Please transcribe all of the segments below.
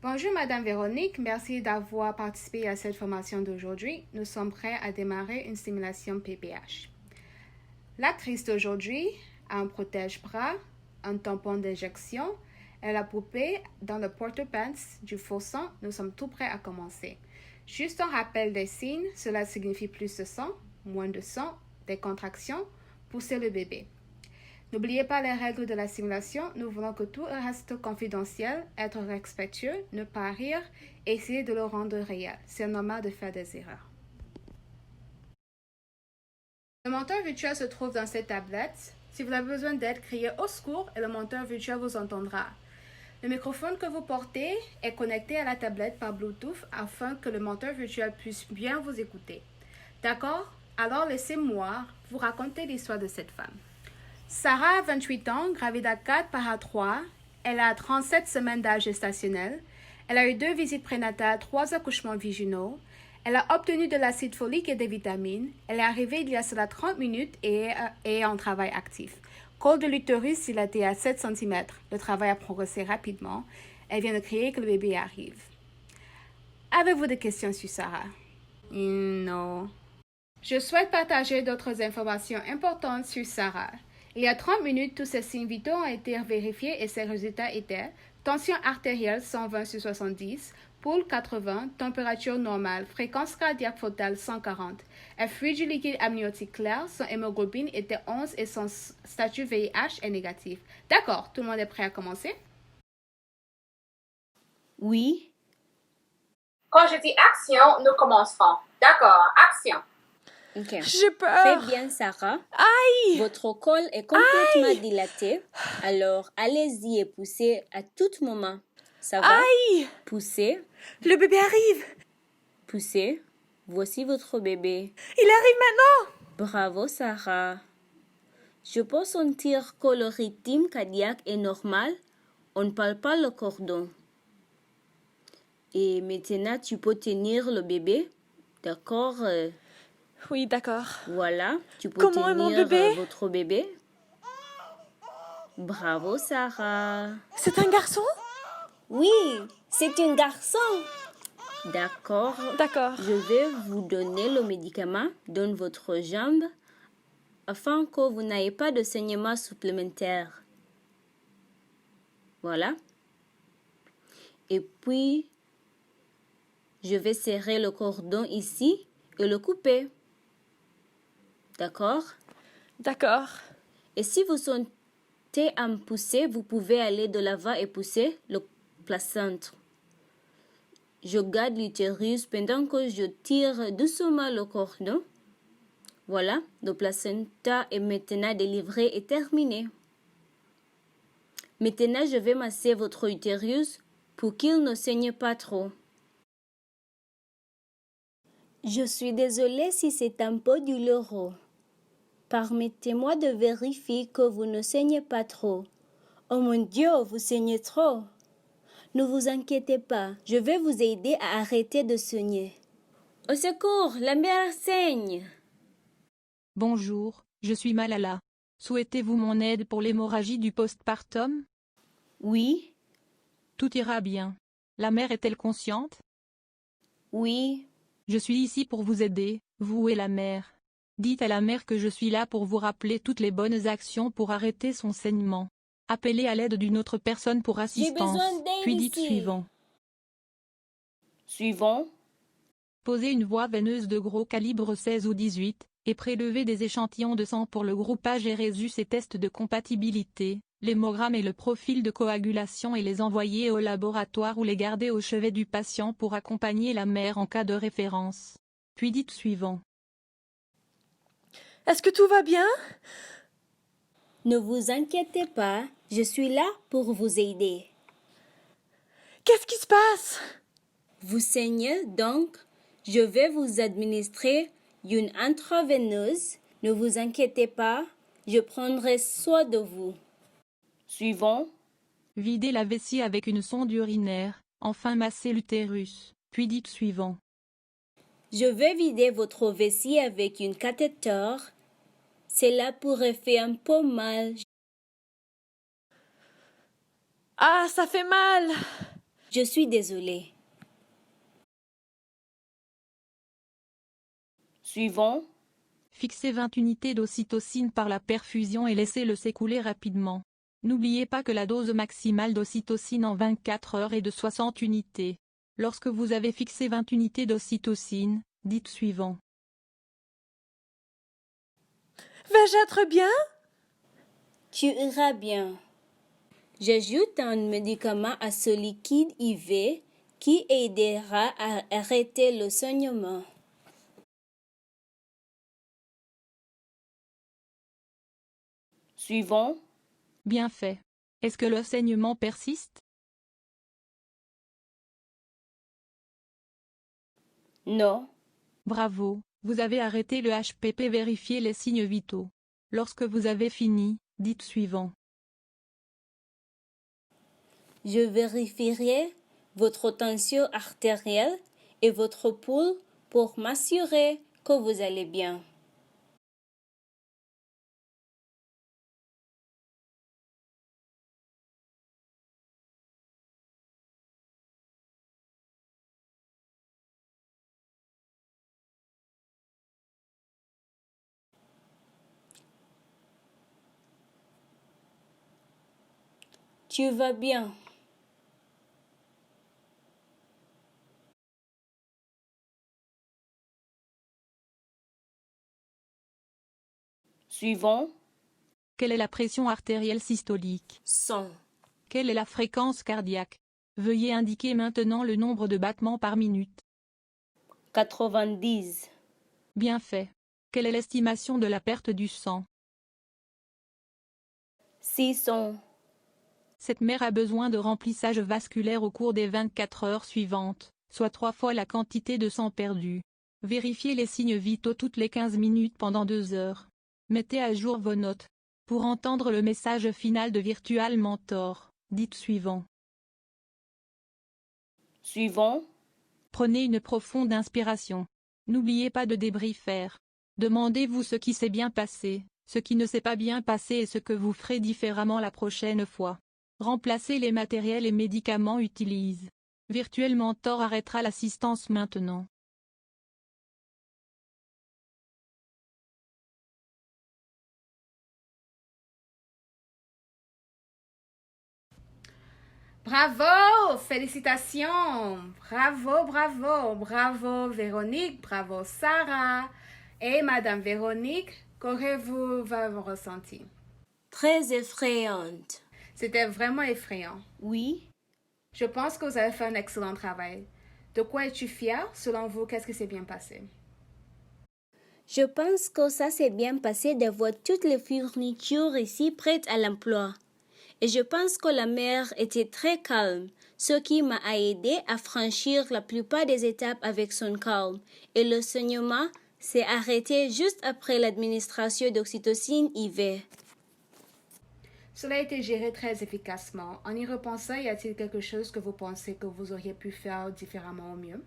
Bonjour Madame Véronique, merci d'avoir participé à cette formation d'aujourd'hui. Nous sommes prêts à démarrer une simulation PPH. L'actrice d'aujourd'hui a un protège-bras, un tampon d'injection et la poupée dans le porte-pants du faux sang. Nous sommes tout prêts à commencer. Juste un rappel des signes, cela signifie plus de sang, moins de sang, des contractions, pousser le bébé. N'oubliez pas les règles de la simulation. Nous voulons que tout reste confidentiel, être respectueux, ne pas rire, essayer de le rendre réel. C'est normal de faire des erreurs. Le monteur virtuel se trouve dans cette tablette. Si vous avez besoin d'aide, criez au secours et le monteur virtuel vous entendra. Le microphone que vous portez est connecté à la tablette par Bluetooth afin que le monteur virtuel puisse bien vous écouter. D'accord? Alors laissez-moi vous raconter l'histoire de cette femme. Sarah a 28 ans, gravide à 4 par A3. Elle a 37 semaines d'âge gestationnel. Elle a eu 2 visites prénatales, 3 accouchements vaginaux. Elle a obtenu de l'acide folique et des vitamines. Elle est arrivée il y a cela 30 minutes et est en travail actif. Col de l'utérus dilaté à 7 cm. Le travail a progressé rapidement. Elle vient de crier que le bébé arrive. Avez-vous des questions sur Sarah? Non. Je souhaite partager d'autres informations importantes sur Sarah. Il y a 30 minutes, tous ses signes vitaux ont été vérifiés et ses résultats étaient tension artérielle 120 sur 70, pouls 80, température normale, fréquence cardiaque fœtale 140, un fluide liquide amniotique clair, son hémoglobine était 11 et son statut VIH est négatif. D'accord, tout le monde est prêt à commencer? Oui. Quand je dis action, nous commencerons. D'accord, action. Ok. J'ai peur. Très bien, Sarah. Aïe! Votre col est complètement dilaté. Alors, allez-y et poussez à tout moment. Ça va? Aïe! Poussez, Le bébé arrive. poussez. Voici votre bébé. Il arrive maintenant. Bravo, Sarah. Je peux sentir que le rythme cardiaque est normal. On ne parle pas le cordon. Et maintenant, tu peux tenir le bébé. D'accord? Oui, d'accord. Voilà. Tu peux Comment est mon tenir bébé? votre bébé. Bravo, Sarah. C'est un garçon? Oui, c'est un garçon. D'accord. D'accord. Je vais vous donner le médicament dans votre jambe afin que vous n'ayez pas de saignement supplémentaire. Voilà. Et puis, je vais serrer le cordon ici et le couper. D'accord? D'accord. Et si vous sentez un pousser, vous pouvez aller de l'avant et pousser le placenta. Je garde l'utérus pendant que je tire doucement le cordon. Voilà, le placenta est maintenant délivré et terminé. Maintenant, je vais masser votre utérus pour qu'il ne saigne pas trop. Je suis désolée si c'est un peu douloureux. Permettez-moi de vérifier que vous ne saignez pas trop. Oh mon Dieu, vous saignez trop. Ne vous inquiétez pas, je vais vous aider à arrêter de saigner. Au secours, la mère saigne. Bonjour, je suis Malala. Souhaitez-vous mon aide pour l'hémorragie du postpartum? Oui, Tout ira bien. La mère est-elle consciente? oui, Je suis ici pour vous aider, vous et la mère. Dites à la mère que je suis là pour vous rappeler toutes les bonnes actions pour arrêter son saignement. Appelez à l'aide d'une autre personne pour assistance, besoin d'aide puis dites ici. suivant. Suivant. Posez une voie veineuse de gros calibre 16 ou 18, et prélevez des échantillons de sang pour le groupage Eresus et test de compatibilité, l'hémogramme et le profil de coagulation et les envoyer au laboratoire ou les garder au chevet du patient pour accompagner la mère en cas de référence. Puis dites suivant. Est-ce que tout va bien? Ne vous inquiétez pas, je suis là pour vous aider. Qu'est-ce qui se passe? Vous saignez donc, je vais vous administrer une intraveineuse. Ne vous inquiétez pas, je prendrai soin de vous. Suivant. Videz la vessie avec une sonde urinaire, enfin massez l'utérus, puis dites suivant. Je vais vider votre vessie avec une cathéter. Cela pourrait faire un peu mal. Ah, ça fait mal. Je suis désolée. Suivant. Fixez 20 unités d'ocytocine par la perfusion et laissez-le s'écouler rapidement. N'oubliez pas que la dose maximale d'ocytocine en 24 heures est de 60 unités. Lorsque vous avez fixé 20 unités d'ocytocine, dites suivant. Vais-je être bien? Tu iras bien. J'ajoute un médicament à ce liquide IV qui aidera à arrêter le saignement. Suivant. Bien fait. Est-ce que le saignement persiste? Non. Bravo, vous avez arrêté le HPP. Vérifiez les signes vitaux. Lorsque vous avez fini, dites suivant. Je vérifierai votre tension artérielle et votre pouls pour m'assurer que vous allez bien. Tu vas bien. Suivant. Quelle est la pression artérielle systolique? 100. Quelle est la fréquence cardiaque? Veuillez indiquer maintenant le nombre de battements par minute. 90. Bien fait. Quelle est l'estimation de la perte du sang? 600. Cette mère a besoin de remplissage vasculaire au cours des 24 heures suivantes, soit 3 fois la quantité de sang perdu. Vérifiez les signes vitaux toutes les 15 minutes pendant 2 heures. Mettez à jour vos notes. Pour entendre le message final de Virtual Mentor, dites suivant. Suivant. Prenez une profonde inspiration. N'oubliez pas de débriefer. Demandez-vous ce qui s'est bien passé, ce qui ne s'est pas bien passé et ce que vous ferez différemment la prochaine fois. Remplacez les matériels et médicaments utilisés. Virtual Mentor arrêtera l'assistance maintenant. Bravo! Félicitations! Bravo, bravo, bravo Véronique, bravo Sarah. Et Madame Véronique, qu'aurez-vous ressenti? Très effrayante. C'était vraiment effrayant. Oui. Je pense que vous avez fait un excellent travail. De quoi es-tu fière? Selon vous, qu'est-ce qui s'est bien passé? Je pense que ça s'est bien passé d'avoir toutes les fournitures ici prêtes à l'emploi. Et je pense que la mère était très calme, ce qui m'a aidé à franchir la plupart des étapes avec son calme. Et le saignement s'est arrêté juste après l'administration d'oxytocine IV. Cela a été géré très efficacement. En y repensant, y a-t-il quelque chose que vous pensez que vous auriez pu faire différemment au mieux?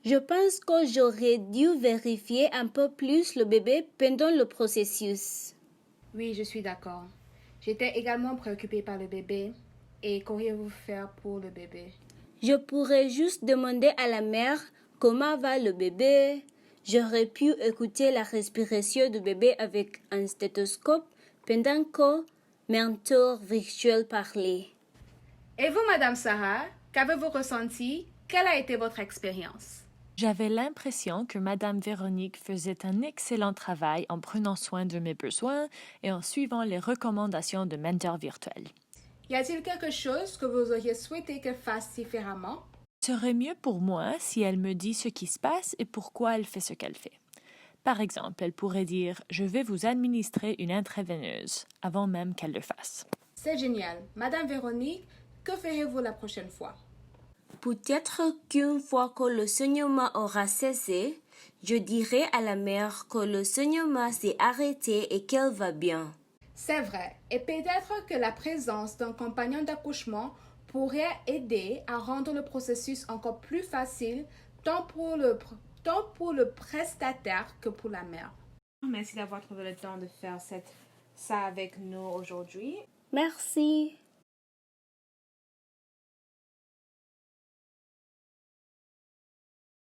Je pense que j'aurais dû vérifier un peu plus le bébé pendant le processus. Oui, je suis d'accord. J'étais également préoccupée par le bébé. Et qu'auriez-vous faire pour le bébé? Je pourrais juste demander à la mère comment va le bébé. J'aurais pu écouter la respiration du bébé avec un stéthoscope pendant que mentor virtuel parlait. Et vous, Madame Sarah, qu'avez-vous ressenti? Quelle a été votre expérience? J'avais l'impression que Madame Véronique faisait un excellent travail en prenant soin de mes besoins et en suivant les recommandations de mentor virtuel. Y a-t-il quelque chose que vous auriez souhaité qu'elle fasse différemment? Ce serait mieux pour moi si elle me dit ce qui se passe et pourquoi elle fait ce qu'elle fait. Par exemple, elle pourrait dire « Je vais vous administrer une intraveineuse » avant même qu'elle le fasse. C'est génial. Madame Véronique, que ferez-vous la prochaine fois? Peut-être qu'une fois que le saignement aura cessé, je dirai à la mère que le saignement s'est arrêté et qu'elle va bien. C'est vrai. Et peut-être que la présence d'un compagnon d'accouchement pourrait aider à rendre le processus encore plus facile, tant pour le prestataire que pour la mère. Merci d'avoir trouvé le temps de faire ça avec nous aujourd'hui. Merci.